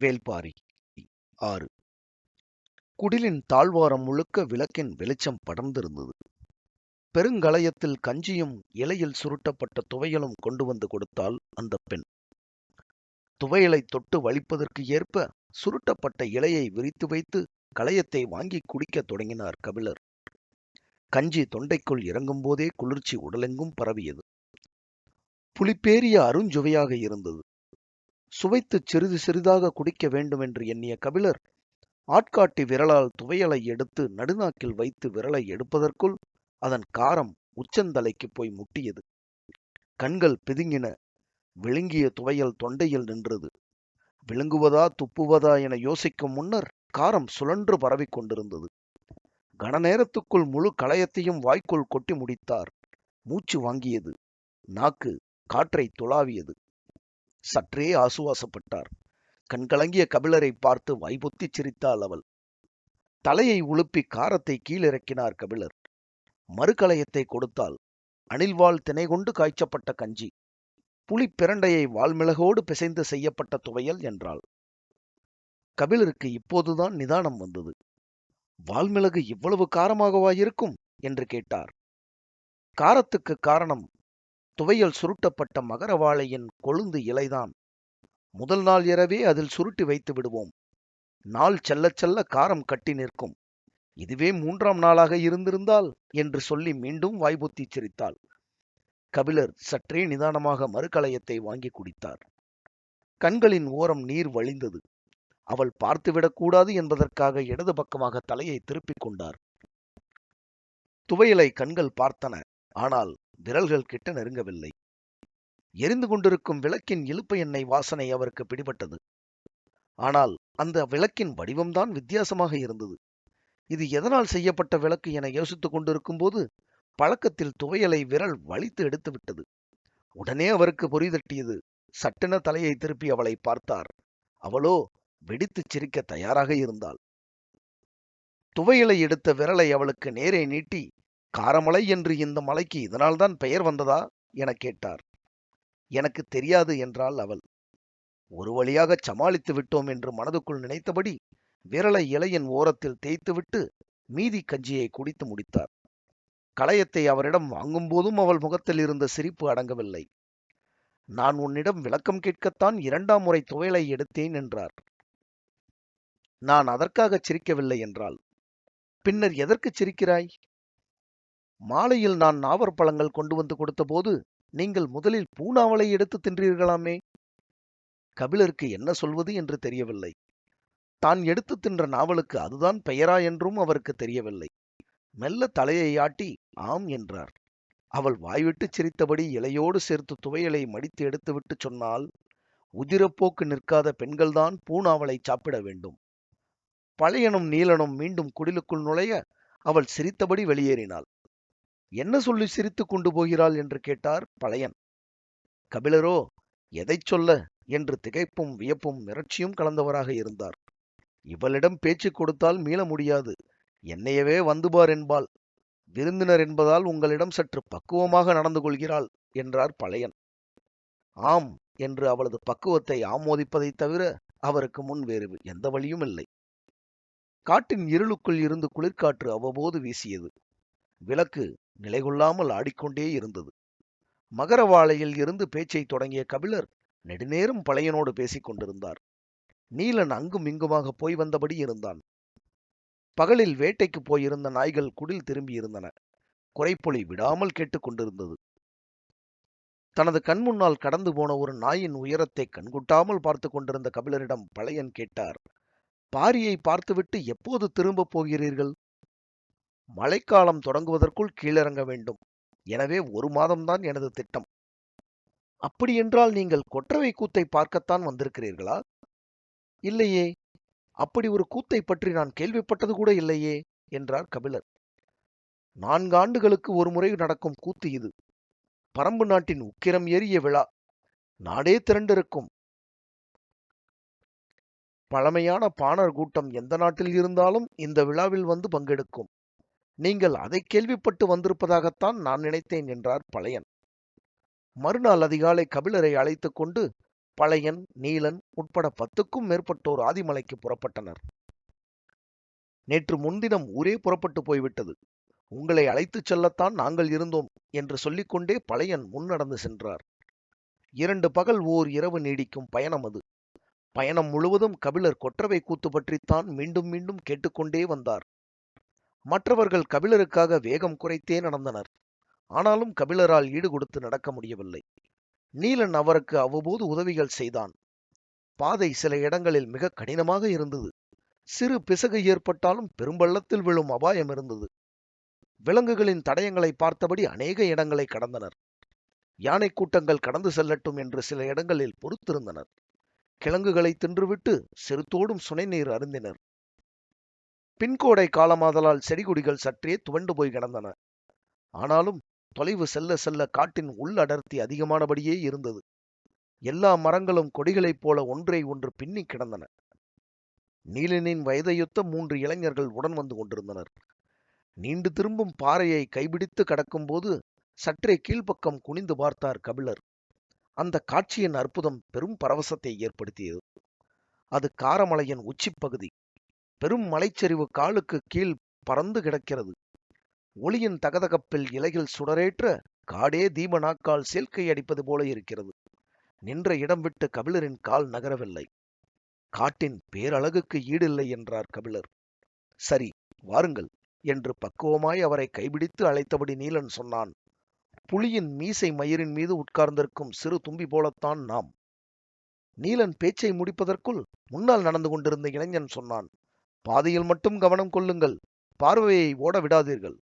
வேள்பாரி 6. குடிலின் தாழ்வாரம் முழுக்க விளக்கின் வெளிச்சம் படர்ந்திருந்தது. பெருங்கலயத்தில் கஞ்சியும் இலையில் சுருட்டப்பட்ட துவையலும் கொண்டு வந்து கொடுத்தாள் அந்த பெண். துவையலை தொட்டு வலிப்பதற்கு ஏற்ப சுருட்டப்பட்ட இலையை விரித்து வைத்து கலயத்தை வாங்கி குடிக்கத் தொடங்கினார் கபிலர். கஞ்சி தொண்டைக்குள் இறங்கும் போதே குளிர்ச்சி உடலெங்கும் பரவியது. புளிப்பேறிய அருஞ்சுவையாக இருந்தது. சுவைத்து சிறிது சிறிதாக குடிக்க வேண்டும் என்று எண்ணிய கபிலர் ஆட்காட்டி விரலால் துவையலை எடுத்து நடுநாக்கில் வைத்து விரலை எடுப்பதற்குள் அதன் காரம் உச்சந்தலைக்கு போய் முட்டியது. கண்கள் பிதுங்கின. விழுங்கிய துவையல் தொண்டையில் நின்றது. விழுங்குவதா துப்புவதா என யோசிக்கும் முன்னர் காரம் சுழன்று பரவிக் கொண்டிருந்தது. கன நேரத்துக்குள் முழு கலயத்தையும் வாய்க்குள் கொட்டி முடித்தார். மூச்சு வாங்கியது. நாக்கு காற்றை துளாவியது. சற்றே ஆசுவாசப்பட்டார். கண்கலங்கிய கபிலரை பார்த்து வாய்பொத்தி சிரித்தாள் அவள். தலையை உலுப்பி காரத்தை கீழிறக்கினார் கபிலர். மறுகலயத்தை கொடுத்தாள். அணில்வால் தினை கொண்டு காய்ச்சப்பட்ட கஞ்சி, புளிப்பிரண்டையை வால்மிளகோடு பிசைந்து செய்யப்பட்ட துவையல் என்றாள். கபிலருக்கு இப்போதுதான் நிதானம் வந்தது. வால்மிளகு இவ்வளவு காரமாகவா இருக்கும் என்று கேட்டார். காரத்துக்கு காரணம் துவையல் சுருட்டப்பட்ட மகரவாழையின் கொழுந்து இலைதான். முதல் நாள் இரவே அதில் சுருட்டி வைத்து விடுவோம். நாள் செல்ல செல்ல காரம் கட்டி நிற்கும். இதுவே 3ஆம் நாளாக இருந்திருந்தால் என்று சொல்லி மீண்டும் வாய்பொத்தி சிரித்தாள். கபிலர் சற்றே நிதானமாக மறுகலயத்தை வாங்கி குடித்தார். கண்களின் ஓரம் நீர் வழிந்தது. அவள் பார்த்துவிடக்கூடாது என்பதற்காக இடது பக்கமாக தலையை திருப்பிக் கொண்டார். துவையலை கண்கள் பார்த்தன. ஆனால் விரல்கள் கிட்ட நெருங்கவில்லை. எரிந்து கொண்டிருக்கும் விளக்கின் இலுப்பை எண்ணெய் வாசனை அவருக்கு பிடிபட்டது. ஆனால் அந்த விளக்கின் வடிவம்தான் வித்தியாசமாக இருந்தது. இது எதனால் செய்யப்பட்ட விளக்கு என யோசித்துக் கொண்டிருக்கும் போது பழக்கத்தில் துவையலை விரல் வலித்து எடுத்து விட்டது. உடனே அவருக்கு பொறி தட்டியது. சட்டென தலையை திருப்பி அவளை பார்த்தார். அவளோ வெடித்துச் சிரிக்க தயாராக இருந்தாள். துவையலை எடுத்த விரலை அவளுக்கு நேரே நீட்டி, காரமலை என்று இந்த மலைக்கு இதனால்தான் பெயர் வந்ததா என கேட்டார். எனக்கு தெரியாது என்றாள் அவள். ஒரு வழியாக சமாளித்து விட்டோம் என்று மனதுக்குள் நினைத்தபடி விரலை இலையின் ஓரத்தில் தேய்த்துவிட்டு மீதி கஞ்சியை குடித்து முடித்தார். கலயத்தை அவரிடம் வாங்கும் போதும் அவள் முகத்தில் இருந்த சிரிப்பு அடங்கவில்லை. நான் உன்னிடம் விளக்கம் கேட்கத்தான் 2ஆம் முறை துவையலை எடுத்தேன் என்றார். நான் அதற்காக சிரிக்கவில்லை என்றாள். பின்னர் எதற்கு சிரிக்கிறாய்? மாலையில் நான் நாவற்பழங்கள் கொண்டு வந்து கொடுத்த போது நீங்கள் முதலில் பூனாவலை எடுத்து தின்றீர்களாமே. கபிலருக்கு என்ன சொல்வது என்று தெரியவில்லை. தான் எடுத்து தின்ற நாவலுக்கு அதுதான் பெயரா என்றும் அவருக்கு தெரியவில்லை. மெல்ல தலையை ஆட்டி ஆம் என்றார். அவள் வாய்விட்டு சிரித்தபடி இலையோடு சேர்த்து துவையலை மடித்து எடுத்துவிட்டு சொன்னால், உதிரப்போக்கு நிற்காத பெண்கள்தான் பூனாவலை சாப்பிட வேண்டும். பழையனும் நீலனும் மீண்டும் குடிலுக்குள் நுழைய அவள் சிரித்தபடி வெளியேறினாள். என்ன சொல்லி சிரித்துக் கொண்டு போகிறாள் என்று கேட்டார் பழையன். கபிலரோ எதைச் சொல்ல என்று திகைப்பும் வியப்பும் மிரட்சியும் கலந்தவராக இருந்தார். இவளிடம் பேச்சு கொடுத்தால் மீள முடியாது. என்னையவே வந்துபார் என்பாள். விருந்தினர் என்பதால் உங்களிடம் சற்று பக்குவமாக நடந்து கொள்கிறாள் என்றார் பழையன். ஆம் என்று அவளது பக்குவத்தை ஆமோதிப்பதைத் தவிர அவருக்கு முன் வேறு எந்த வழியும் இல்லை. காட்டின் இருளுக்குள் இருந்து குளிர்காற்று அவ்வப்போது வீசியது. விளக்கு நிலைகொள்ளாமல் ஆடிக்கொண்டே இருந்தது. மகரவாழையில் இருந்து பேச்சை தொடங்கிய கபிலர் நெடுநேரம் பழையனோடு பேசிக் கொண்டிருந்தார். நீலன் அங்கும் இங்குமாக போய் வந்தபடி இருந்தான். பகலில் வேட்டைக்கு போயிருந்த நாய்கள் குடில் திரும்பி இருந்தன. குரைப்பொலி விடாமல் கேட்டுக்கொண்டிருந்தது. தனது கண் முன்னால் கடந்து போன ஒரு நாயின் உயரத்தை கண்குட்டாமல் பார்த்து கொண்டிருந்த கபிலரிடம் பழையன் கேட்டார். பாரியை பார்த்துவிட்டு எப்போது திரும்பப் போகிறீர்கள்? மழைக்காலம் தொடங்குவதற்குள் கீழிறங்க வேண்டும். எனவே 1 மாதம்தான் எனது திட்டம். அப்படியென்றால் நீங்கள் கொற்றவை கூத்தை பார்க்கத்தான் வந்திருக்கிறீர்களா? இல்லையே, அப்படி ஒரு கூத்தை பற்றி நான் கேள்விப்பட்டது கூட இல்லையே என்றார் கபிலர். 4 ஆண்டுகளுக்கு ஒரு முறை நடக்கும் கூத்து இது. பரம்பு நாட்டின் உக்கிரம் ஏறிய விழா. நாடே திரண்டிருக்கும். பழமையான பாணர் கூட்டம் எந்த நாட்டில் இருந்தாலும் இந்த விழாவில் வந்து பங்கெடுக்கும். நீங்கள் அதை கேள்விப்பட்டு வந்திருப்பதாகத்தான் நான் நினைத்தேன் என்றார் பழையன். மறுநாள் அதிகாலை கபிலரை அழைத்துக் கொண்டு பழையன், நீலன் உட்பட 10க்கும் மேற்பட்டோர் ஆதிமலைக்கு புறப்பட்டனர். நேற்று முன்தினம் ஊரே புறப்பட்டு போய்விட்டது. உங்களை அழைத்துச் செல்லத்தான் நாங்கள் இருந்தோம் என்று சொல்லிக்கொண்டே பழையன் முன்னடந்து சென்றார். 2 பகல் ஓர் இரவு நீடிக்கும் பயணம் அது. பயணம் முழுவதும் கபிலர் கொற்றவை கூத்து பற்றித்தான் மீண்டும் மீண்டும் கேட்டுக்கொண்டே வந்தார். மற்றவர்கள் கபிலருக்காக வேகம் குறைத்தே நடந்தனர். ஆனாலும் கபிலரால் ஈடு கொடுத்து நடக்க முடியவில்லை. நீலன் அவருக்கு அவ்வப்போது உதவிகள் செய்தான். பாதை சில இடங்களில் மிக கடினமாக இருந்தது. சிறு பிசகு ஏற்பட்டாலும் பெரும்பள்ளத்தில் விழும் அபாயம் இருந்தது. விலங்குகளின் தடயங்களை பார்த்தபடி அநேக இடங்களை கடந்தனர். யானை கூட்டங்கள் கடந்து செல்லட்டும் என்று சில இடங்களில் பொறுத்திருந்தனர். கிழங்குகளை தின்றுவிட்டு செருத்தோடும் சுனைநீர் அருந்தினர். பின்கோடை காலமாதலால் செடிகொடிகள் சற்றே துவண்டு போய் கிடந்தன. ஆனாலும் தொலைவு செல்ல செல்ல காட்டின் உள் அடர்த்தி அதிகமானபடியே இருந்தது. எல்லா மரங்களும் கொடிகளைப் போல ஒன்றை ஒன்று பின்னி கிடந்தன. நீலனின் வயதையொத்த 3 இளைஞர்கள் உடன் வந்து கொண்டிருந்தனர். நீண்டு திரும்பும் பாறையை கைபிடித்து கடக்கும்போது சற்றே கீழ்ப்பக்கம் குனிந்து பார்த்தார் கபிலர். அந்த காட்சியின் அற்புதம் பெரும் பரவசத்தை ஏற்படுத்தியது. அது காரமலையின் உச்சிப்பகுதி. பெரும் மலைச்சரிவு காலுக்கு கீழ் பறந்து கிடக்கிறது. ஒளியின் தகதகப்பில் இலைகள் சுடரேற்ற காடே தீப நாக்கால் சேல்கை அடிப்பது போல இருக்கிறது. நின்ற இடம் விட்டு கபிலரின் கால் நகரவில்லை. காட்டின் பேரழகுக்கு ஈடில்லை என்றார் கபிலர். சரி, வாருங்கள் என்று பக்குவமாய் அவரை கைபிடித்து அழைத்தபடி நீலன் சொன்னான். புலியின் மீசை மயிரின் மீது உட்கார்ந்திருக்கும் சிறு தும்பி போலத்தான் நாம். நீலன் பேச்சை முடிப்பதற்குள் முன்னால் நடந்து கொண்டிருந்த இளைஞன் சொன்னான். பாதையில் மட்டும் கவனம் கொள்ளுங்கள், பார்வையை ஓட விடாதீர்கள்.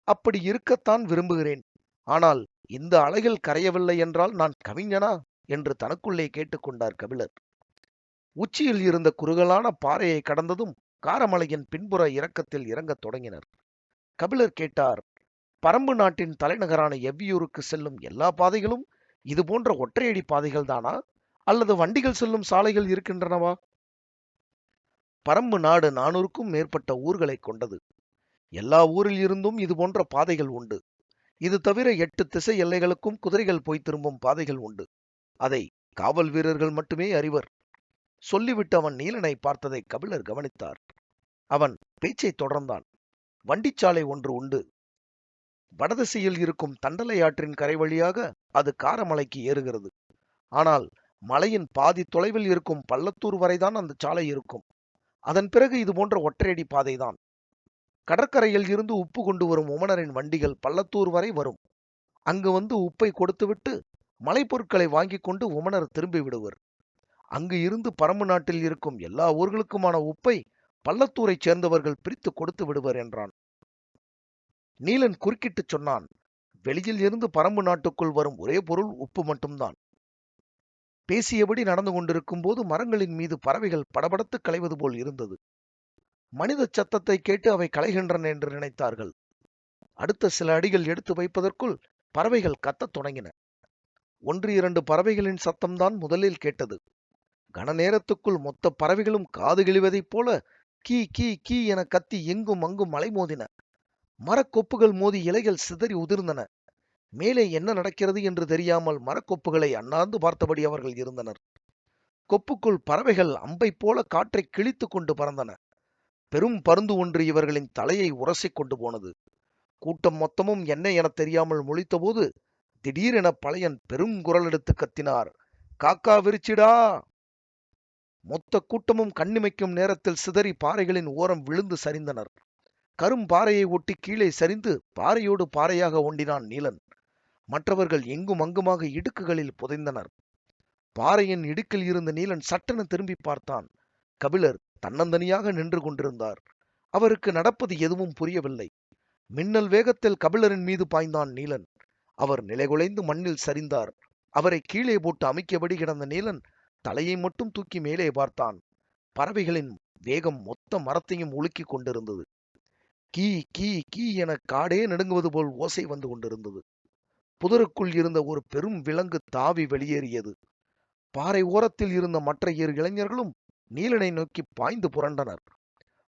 அப்படி இருக்கத்தான் விரும்புகிறேன். ஆனால் இந்த அலைகள் கரையவில்லை என்றால் நான் கவிஞனா என்று தனக்குள்ளே கேட்டுக்கொண்டார் கபிலர். உச்சியில் இருந்த குறுகலான பாறையை கடந்ததும் காரமலையின் பின்புற இறக்கத்தில் இறங்கத் தொடங்கினர். கபிலர் கேட்டார், பரம்பு நாட்டின் தலைநகரான எவ்வியூருக்கு செல்லும் எல்லா பாதைகளும் இது போன்ற ஒற்றையடி பாதைகள் தானா, அல்லது வண்டிகள் செல்லும் சாலைகள் இருக்கின்றனவா? பரம்பு நாடு 400க்கும் மேற்பட்ட ஊர்களை கொண்டது. எல்லா ஊரில் இருந்தும் இது போன்ற பாதைகள் உண்டு. இது தவிர 8 திசை எல்லைகளுக்கும் குதிரைகள் போய் திரும்பும் பாதைகள் உண்டு. அதை காவல் வீரர்கள் மட்டுமே அறிவர். சொல்லிவிட்டு அவன் நீலனை பார்த்ததை கபிலர் கவனித்தார். அவன் பேச்சை தொடர்ந்தான். வண்டிச்சாலை ஒன்று உண்டு. வடதிசையில் இருக்கும் தண்டலை ஆற்றின் கரை வழியாக அது காரமலைக்கு ஏறுகிறது. ஆனால் மலையின் பாதி தொலைவில் இருக்கும் பள்ளத்தூர் வரைதான் அந்த சாலை இருக்கும். அதன் பிறகு இது போன்ற ஒற்றையடி பாதைதான். கடற்கரையில் இருந்து உப்பு கொண்டு வரும் உமனரின் வண்டிகள் பள்ளத்தூர் வரை வரும். அங்கு வந்து உப்பை கொடுத்துவிட்டு மலைப்பொருட்களை வாங்கி கொண்டு உமனர் திரும்பி விடுவர். அங்கு இருந்து பரம்பு நாட்டில் இருக்கும் எல்லா ஊர்களுக்குமான உப்பை பள்ளத்தூரைச் சேர்ந்தவர்கள் பிரித்து கொடுத்து விடுவர் என்றான். நீலன் குறுக்கிட்டு சொன்னான், வெளியில் இருந்து பரம்பு நாட்டுக்குள் வரும் ஒரே பொருள் உப்பு மட்டும்தான். பேசியபடி நடந்து கொண்டிருக்கும் போது மரங்களின் மீது பறவைகள் படபடத்து களைவது போல் இருந்தது. மனித சத்தத்தை கேட்டு அவை களைகின்றன என்று நினைத்தார்கள். அடுத்த சில அடிகள் எடுத்து வைப்பதற்குள் பறவைகள் கத்தத் தொடங்கின. 1-2 பறவைகளின் சத்தம்தான் முதலில் கேட்டது. கன நேரத்துக்குள் மொத்த பறவைகளும் காது கிழிவதைப் போல கீ கீ கீ என கத்தி எங்கும் அங்கும் அலைமோதின. மரக்கொப்புகள் மோதி இலைகள் சிதறி உதிர்ந்தன. மேலே என்ன நடக்கிறது என்று தெரியாமல் மரக்கொப்புகளை அண்ணாந்து பார்த்தபடி அவர்கள் இருந்தனர். கொப்புக்குள் பறவைகள் அம்பை போல காற்றை கிழித்து கொண்டு பறந்தன. பெரும் பருந்து ஒன்று இவர்களின் தலையை உரசிக் கொண்டு போனது. கூட்டம் மொத்தமும் என்ன என தெரியாமல் முழித்தபோது திடீரென பழையன் பெருங்குரல் எடுத்து கத்தினார், காக்கா விரிச்சிடா! மொத்த கூட்டமும் கண்ணிமைக்கும் நேரத்தில் சிதறி பாறைகளின் ஓரம் விழுந்து சரிந்தனர். கரும் பாறையை ஒட்டி கீழே சரிந்து பாறையோடு பாறையாக ஒண்டினான் நீலன். மற்றவர்கள் எங்கும் அங்குமாக இடுக்குகளில் புதைந்தனர். பாறையின் இடுக்கில் இருந்த நீலன் சட்டென திரும்பி பார்த்தான். கபிலர் தன்னந்தனியாக நின்று கொண்டிருந்தார். அவருக்கு நடப்பது எதுவும் புரியவில்லை. மின்னல் வேகத்தில் கபிலரின் மீது பாய்ந்தான் நீலன். அவர் நிலைகுலைந்து மண்ணில் சரிந்தார். அவரை கீழே போட்டு அமைக்கபடி கிடந்த நீலன் தலையை மட்டும் தூக்கி மேலே பார்த்தான். பறவைகளின் வேகம் மொத்த மரத்தையும் உலுக்கிக் கொண்டிருந்தது. கீ கீ கீ என காடே நடுங்குவது போல் ஓசை வந்து கொண்டிருந்தது. புதருக்குள் இருந்த ஒரு பெரும் விலங்கு தாவி வெளியேறியது. பாறை ஓரத்தில் இருந்த மற்ற 2 இளைஞர்களும் நீலனை நோக்கி பாய்ந்து புரண்டனர்.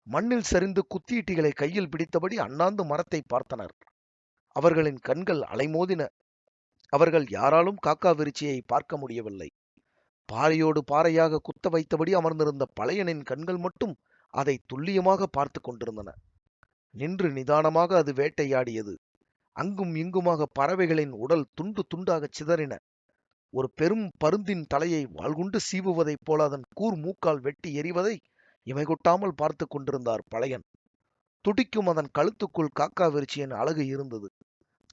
மண்ணில் சரிந்து குத்தீட்டிகளை கையில் பிடித்தபடி அண்ணாந்து மரத்தை பார்த்தனர். அவர்களின் கண்கள் அலைமோதின. அவர்கள் யாராலும் காக்கா விரிச்சியை பார்க்க முடியவில்லை. பாறையோடு பாறையாக குத்த வைத்தபடி அமர்ந்திருந்த பழையனின் கண்கள் மட்டும் அதை துல்லியமாக பார்த்து கொண்டிருந்தன. நின்று நிதானமாக அது வேட்டையாடியது. அங்கும் இங்குமாக பறவைகளின் உடல் துண்டு துண்டாகச் சிதறின. ஒரு பெரும் பருந்தின் தலையை வாள்கொண்டு சீவுவதைப் போல அதன் கூர் மூக்கால் வெட்டி எறிவதை இமைகொட்டாமல் பார்த்து கொண்டிருந்தார் பழையன். துடிக்கும் அதன் கழுத்துக்குள் காக்காவிருட்சியின் அழகு இருந்தது.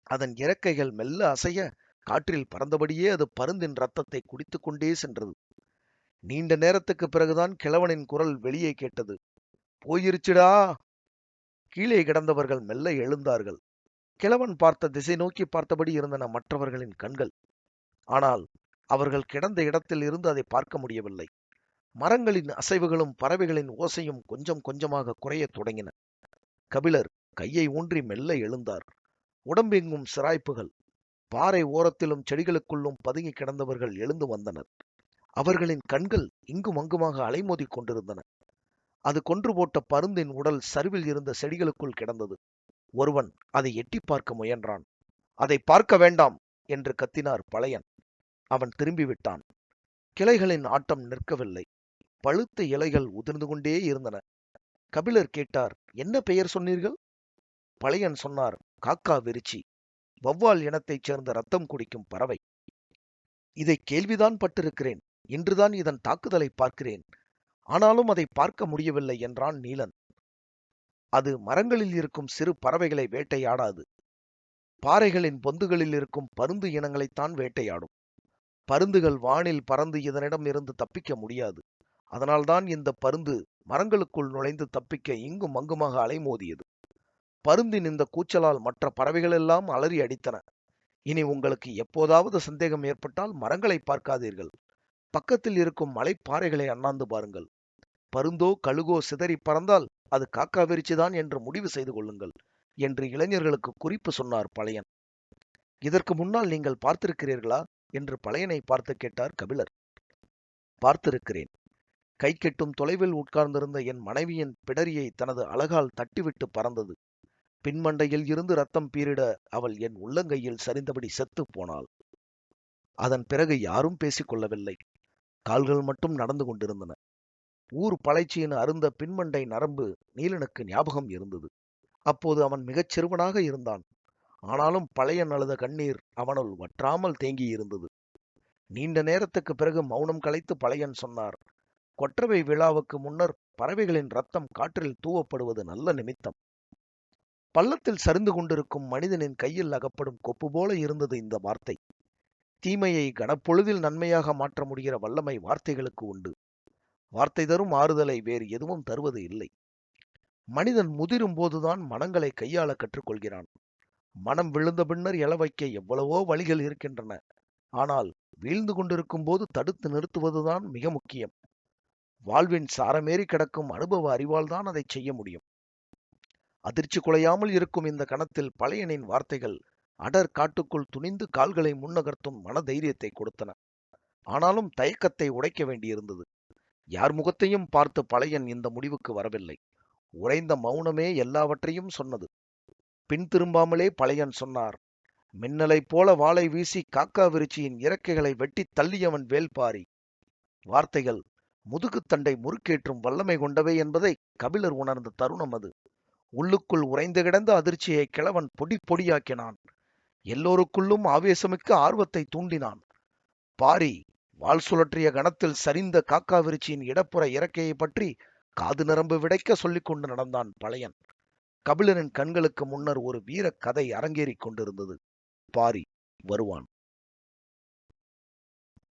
அதன் இறக்கைகள் மெல்ல அசைய காற்றில் பறந்தபடியே அது பருந்தின் ரத்தத்தை குடித்துக் கொண்டே சென்றது. நீண்ட நேரத்துக்கு பிறகுதான் கிழவனின் குரல் வெளியே கேட்டது. போயிருச்சுடா! கீழே கிடந்தவர்கள் மெல்ல எழுந்தார்கள். கிழவன் பார்த்த திசை நோக்கி பார்த்தபடி இருந்தன மற்றவர்களின் கண்கள். ஆனால் அவர்கள் கிடந்த இடத்தில் இருந்து அதை பார்க்க முடியவில்லை. மரங்களின் அசைவுகளும் பறவைகளின் ஓசையும் கொஞ்சம் கொஞ்சமாக குறையத் தொடங்கின. கபிலர் கையை ஊன்றி மெல்ல எழுந்தார். உடம்பெங்கும் சிராய்ப்புகள். பாறை ஓரத்திலும் செடிகளுக்குள்ளும் பதுங்கி கிடந்தவர்கள் எழுந்து வந்தனர். அவர்களின் கண்கள் இங்கும் அங்குமாக அலைமோதி கொண்டிருந்தன. அது கொன்று போட்ட பருந்தின் உடல் சரிவில் இருந்த செடிகளுக்குள் கிடந்தது. ஒருவன் அதை எட்டி பார்க்க முயன்றான். அதை பார்க்க வேண்டாம் என்று கத்தினார் பழையன். அவன் திரும்பிவிட்டான். கிளைகளின் ஆட்டம் நிற்கவில்லை. பழுத்த இலைகள் உதிர்ந்து கொண்டே இருந்தன. கபிலர் கேட்டார், என்ன பெயர் சொன்னீர்கள்? பழையன் சொன்னார், காக்கா விருச்சி. வௌவால் இனத்தைச் சேர்ந்த ரத்தம் குடிக்கும் பறவை. இதை கேள்விதான் பட்டிருக்கிறேன். இன்றுதான் இதன் தாக்குதலை பார்க்கிறேன். ஆனாலும் அதை பார்க்க முடியவில்லை என்றான் நீலன். அது மரங்களில் இருக்கும் சிறு பறவைகளை வேட்டையாடாது. பாறைகளின் பொந்துகளில் இருக்கும் பருந்து இனங்களைத்தான் வேட்டையாடும். பருந்துகள் வானில் பறந்து இதனிடம் இருந்து தப்பிக்க முடியாது. அதனால்தான் இந்த பருந்து மரங்களுக்குள் நுழைந்து தப்பிக்க இங்கும் அங்குமாக அலைமோதியது. பருந்தின் இந்த கூச்சலால் மற்ற பறவைகள் எல்லாம் அலறி அடித்தன. இனி உங்களுக்கு எப்போதாவது சந்தேகம் ஏற்பட்டால் மரங்களை பார்க்காதீர்கள். பக்கத்தில் இருக்கும் மலைப்பாறைகளை அண்ணாந்து பாருங்கள். பருந்தோ கழுகோ சிதறி பறந்தால் அது காக்காவிருச்சிதான் என்று முடிவு செய்து கொள்ளுங்கள் என்று இளைஞர்களுக்கு குறிப்பு சொன்னார் பழையன். இதற்கு முன்னால் நீங்கள் பார்த்திருக்கிறீர்களா என்று பழையனை பார்த்து கேட்டார் கபிலர். பார்த்திருக்கிறேன். கை கெட்டும் தொலைவில் உட்கார்ந்திருந்த என் மனைவியின் பிடரியை தனது அலகால் தட்டிவிட்டு பறந்தது. பின்மண்டையில் இருந்து ரத்தம் பீரிட அவள் என் உள்ளங்கையில் சரிந்தபடி செத்து போனாள். அதன் பிறகு யாரும் பேசிக்கொள்ளவில்லை. கால்கள் மட்டும் நடந்து கொண்டிருந்தன. ஊர் பழைச்சியின் அருந்த பின்மண்டை நரம்பு நீலனுக்கு ஞாபகம் இருந்தது. அப்போது அவன் மிகச் சிறுவனாக இருந்தான். ஆனாலும் பழையன் அழுத கண்ணீர் அவனுள் வற்றாமல் தேங்கியிருந்தது. நீண்ட நேரத்துக்கு பிறகு மௌனம் கலைத்து பழையன் சொன்னார், கொற்றவை விழாவுக்கு முன்னர் பறவைகளின் ரத்தம் காற்றில் தூவப்படுவது நல்ல நிமித்தம். பள்ளத்தில் சரிந்து கொண்டிருக்கும் மனிதனின் கையில் அகப்படும் கொப்பு போல இருந்தது இந்த வார்த்தை. தீமையை கனப்பொழுதில் நன்மையாக மாற்ற முடிகிற வல்லமை வார்த்தைகளுக்கு உண்டு. வார்த்தை தரும் ஆறுதலை வேறு எதுவும் தருவது இல்லை. மனிதன் முதிரும் போதுதான் மனங்களை கையாள கற்றுக்கொள்கிறான். மனம் விழுந்த பின்னர் எழ வைக்க எவ்வளவோ வழிகள் இருக்கின்றன. ஆனால் வீழ்ந்து கொண்டிருக்கும் போது தடுத்து நிறுத்துவதுதான் மிக முக்கியம். வாழ்வின் சாரமேறி கிடக்கும் அனுபவ அறிவால் தான் அதை செய்ய முடியும். அதிர்ச்சி குலையாமல் இருக்கும் இந்த கணத்தில் பழையனின் வார்த்தைகள் அடர் காட்டுக்குள் துணிந்து கால்களை முன்னகர்த்தும் மன தைரியத்தை கொடுத்தன. ஆனாலும் தயக்கத்தை உடைக்க வேண்டியிருந்தது. யார் முகத்தையும் பார்த்து பழையன் இந்த முடிவுக்கு வரவில்லை. உறைந்த மௌனமே எல்லாவற்றையும் சொன்னது. பின் திரும்பாமலே பழையன் சொன்னார், மின்னலைப் போல வாளை வீசி காக்காவிருச்சியின் இறக்கைகளை வெட்டி தள்ளியவன் வேல்பாரி. வார்த்தைகள் முதுகுத்தண்டை முறுக்கேற்றும் வல்லமை கொண்டவை என்பதை கபிலர் உணர்ந்த தருணம் அது. உள்ளுக்குள் உறைந்து கிடந்த அதிர்ச்சியை கிழவன் பொடி பொடியாக்கினான். எல்லோருக்குள்ளும் ஆவேசமிக்க ஆர்வத்தை தூண்டினான். பாரி வாள் சுழற்றிய கணத்தில் சரிந்த காக்காவிருச்சியின் இடப்புற இறக்கையை பற்றி காது நரம்பு விடைக்க சொல்லிக் கொண்டு நடந்தான் பழையன். கபிலரின் கண்களுக்கு முன்னர் ஒரு வீர கதை அரங்கேறிக் கொண்டிருந்தது. பாரி வருவான்.